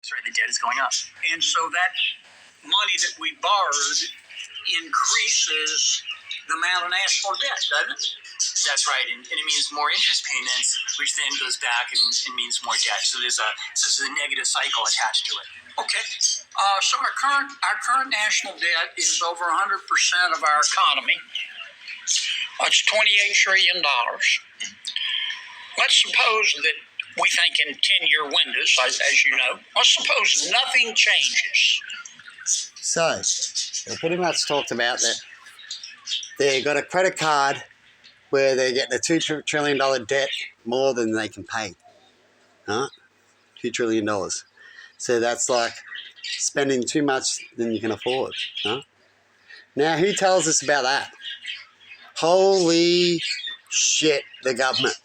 Sorry, the debt is going up. And so that money that we borrowed increases the amount of national debt, doesn't it? That's right, and it means more interest payments, which then goes back and means more debt. So there's a negative cycle attached to it. Okay, so our current national debt is over 100% of our economy. It's $28 trillion. Let's suppose that we think in 10-year windows, as you know. Let's suppose nothing changes. So, they pretty much talked about that they got a credit card where they're getting a $2 trillion debt more than they can pay. Huh? $2 trillion. So that's like spending too much than you can afford. Huh? Now, who tells us about that? Holy shit, the government.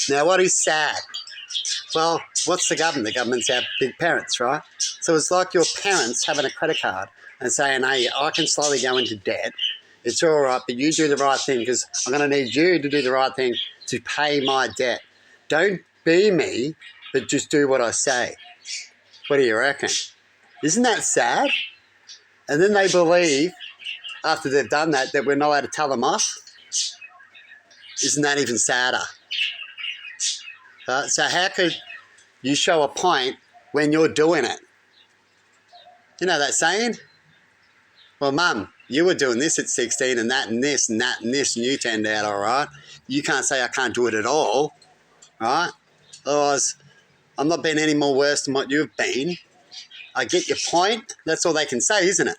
Now, what is sad? Well, what's the government? The government's our big parents, right? So it's like your parents having a credit card and saying, hey, I can slowly go into debt. It's all right, but you do the right thing because I'm going to need you to do the right thing to pay my debt. Don't be me, but just do what I say. What do you reckon? Isn't that sad? And then they believe, after they've done that we're not allowed to tell them off. Isn't that even sadder? So how could you show a point when you're doing it? You know that saying? Well, Mum, you were doing this at 16 and that and this and that and this and you turned out all right. You can't say I can't do it at all, right? Otherwise, I'm not being any more worse than what you've been. I get your point. That's all they can say, isn't it?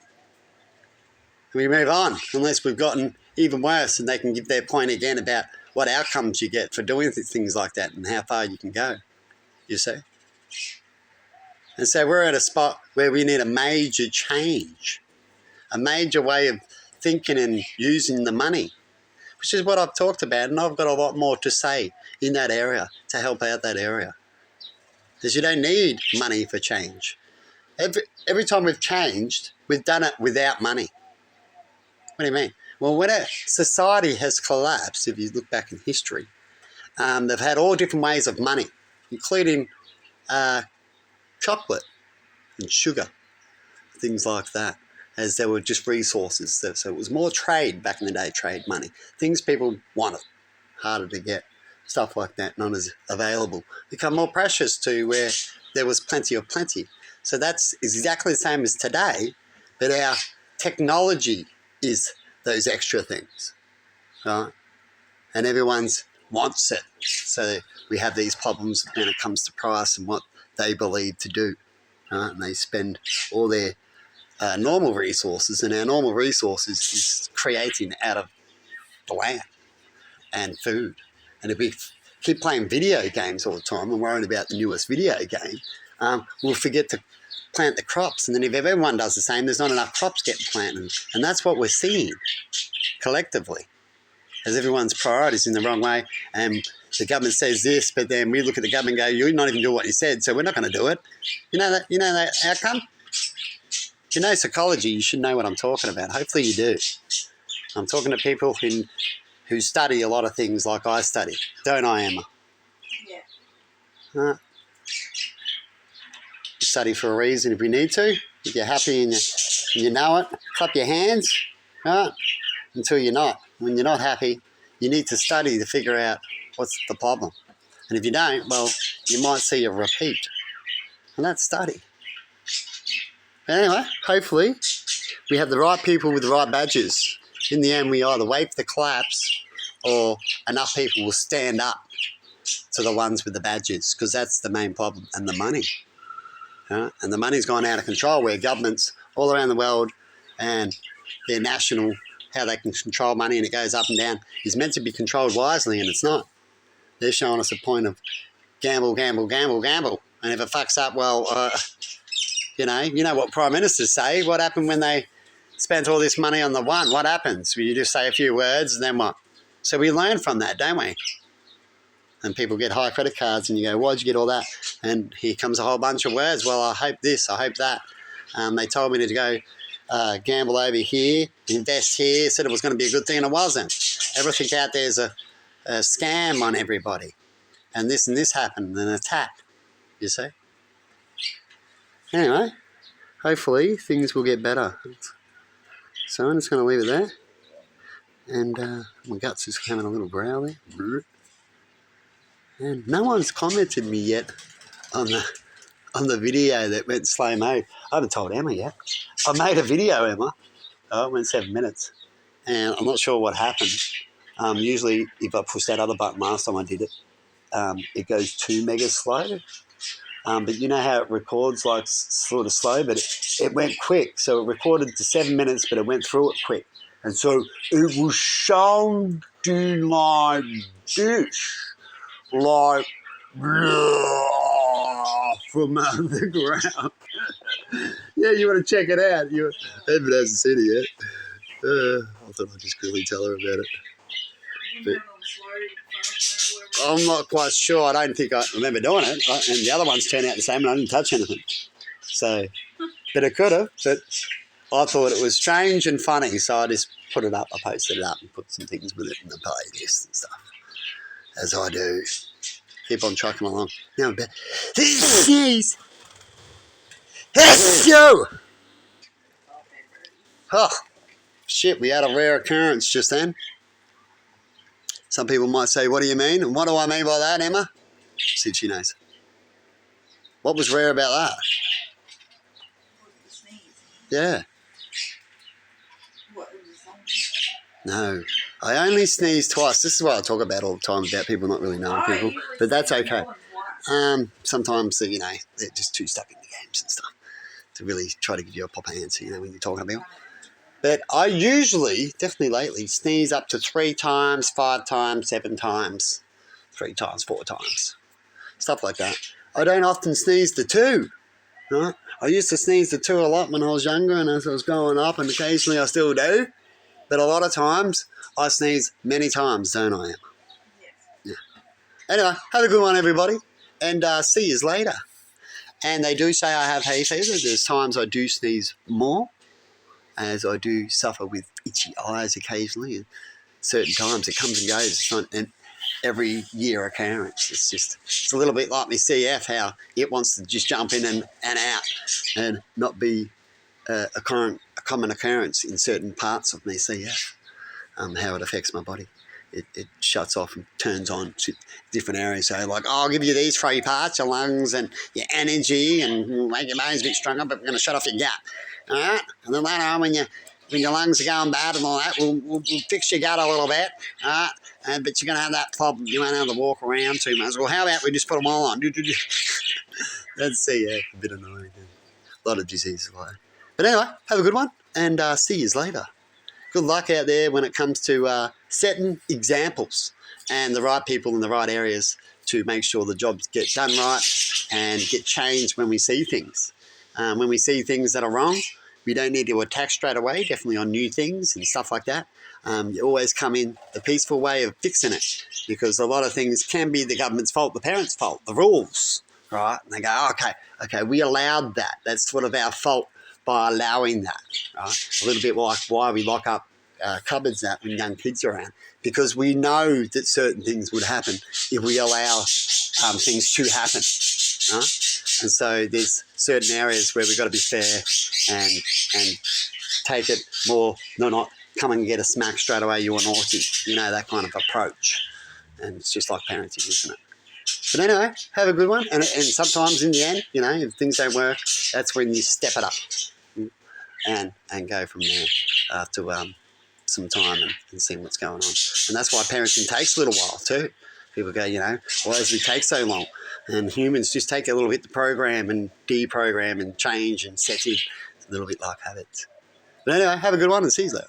We move on, unless we've gotten even worse and they can give their point again about what outcomes you get for doing things like that and how far you can go, you see? And so we're at a spot where we need a major change, a major way of thinking and using the money, which is what I've talked about, and I've got a lot more to say in that area to help out that area. Because you don't need money for change. Every time we've changed, we've done it without money. What do you mean? Well, when a society has collapsed, if you look back in history, they've had all different ways of money, including chocolate and sugar, things like that, as there were just resources. So it was more trade back in the day, trade money. Things people wanted, harder to get, stuff like that, not as available, become more precious to where there was plenty of plenty. So that's exactly the same as today, but our technology is those extra things, right? And everyone wants it. So we have these problems when it comes to price and what they believe to do, right? And they spend all their normal resources, and our normal resources is creating out of the land and food. And if we keep playing video games all the time and worrying about the newest video game, we'll forget to plant the crops. And then if everyone does the same, there's not enough crops getting planted. And that's what we're seeing collectively, as everyone's priorities in the wrong way. And the government says this, but then we look at the government and go, you're not even doing what you said, so we're not going to do it. You know that outcome? If you know psychology, you should know what I'm talking about. Hopefully you do. I'm talking to people who study a lot of things like I study. Don't I, Emma? Yeah. You study for a reason if you need to. If you're happy and you know it, clap your hands, right? Until you're not. When you're not happy, you need to study to figure out what's the problem. And if you don't, well, you might see a repeat. And that's study. But anyway, hopefully we have the right people with the right badges. In the end, we either wait for the collapse or enough people will stand up to the ones with the badges, because that's the main problem, and the money. And the money's gone out of control, where governments all around the world and their national, how they can control money and it goes up and down, is meant to be controlled wisely, and it's not. They're showing us a point of gamble, gamble, gamble, gamble. And if it fucks up, well, you know what prime ministers say. What happened when they spent all this money on the one? What happens? You just say a few words and then what? So we learn from that, don't we? And people get high credit cards and you go, why'd you get all that? And here comes a whole bunch of words. Well, I hope this, I hope that. They told me to go gamble over here, invest here, said it was going to be a good thing, and it wasn't. Everything out there is a scam on everybody. And this happened, an attack. You see? Anyway, hopefully things will get better. So I'm just going to leave it there. And my guts is having a little growl there. And no one's commented me yet on the video that went slow mo. I haven't told Emma yet. I made a video, Emma. Oh, it went 7 minutes. And I'm not sure what happened. Usually if I push that other button last time I did it, it goes 2 mega slow. But you know how it records like sort of slow, but it went quick. So it recorded to 7 minutes, but it went through it quick. And so it was sounding like this, like from underground. Yeah, you want to check it out? Edmund hasn't seen it yet. I thought I'd just quickly tell her about it. But I'm not quite sure. I don't think I remember doing it. And the other ones turned out the same and I didn't touch anything. So, but it could have. But I thought it was strange and funny. So I just put it up. I posted it up and put some things with it in the playlist and stuff. As I do. Keep on trucking along. Now, jeez. Yo! Oh, shit, we had a rare occurrence just then. Some people might say, what do you mean? And what do I mean by that, Emma? See if she knows. What was rare about that? Yeah. No. I only sneezed twice. This is what I talk about all the time, about people not really knowing people. But that's okay. Sometimes, you know, they're just too stuck in the games and stuff to really try to give you a proper answer, you know, when you're talking about. But I usually, definitely lately, sneeze up to 3 times, 5 times, 7 times, 3 times, 4 times. Stuff like that. I don't often sneeze to 2. Right? I used to sneeze to 2 a lot when I was younger and as I was growing up, and occasionally I still do. But a lot of times, I sneeze many times, don't I, Emma? Yeah. Anyway, have a good one, everybody. And see you later. And they do say I have hay fever. There's times I do sneeze more, as I do suffer with itchy eyes occasionally. And certain times it comes and goes. It's not an every year occurrence. It's a little bit like my CF, how it wants to just jump in and out and not be a common occurrence in certain parts of my CF, how it affects my body. It shuts off and turns on to different areas. So like, oh, I'll give you these 3 parts, your lungs and your energy, and make your bones a bit stronger, but we're going to shut off your gut. All right? And then later on, when your lungs are going bad and all that, we'll fix your gut a little bit. All right? But you're going to have that problem. You won't have to walk around too much. Well, how about we just put them all on? That's a bit annoying. A lot of diseases like that. But anyway, have a good one, and see you later. Good luck out there when it comes to setting examples and the right people in the right areas to make sure the jobs get done right and get changed when we see things. When we see things that are wrong, we don't need to attack straight away, definitely on new things and stuff like that. You always come in the peaceful way of fixing it, because a lot of things can be the government's fault, the parents' fault, the rules, right? And they go, okay, we allowed that. That's sort of our fault by allowing that, right? A little bit like why we lock up cupboards that when young kids are around, because we know that certain things would happen if we allow things to happen, right? And so there's certain areas where we've got to be fair and take it more, not come and get a smack straight away, you're naughty, you know, that kind of approach. And it's just like parenting, isn't it? But anyway, have a good one. And sometimes in the end, you know, if things don't work, that's when you step it up and go from there after some time and see what's going on. And that's why parenting takes a little while too. People go, you know, why does it take so long? And humans just take a little bit to program and deprogram and change and set in. It's a little bit like habits. But anyway, have a good one and see you later.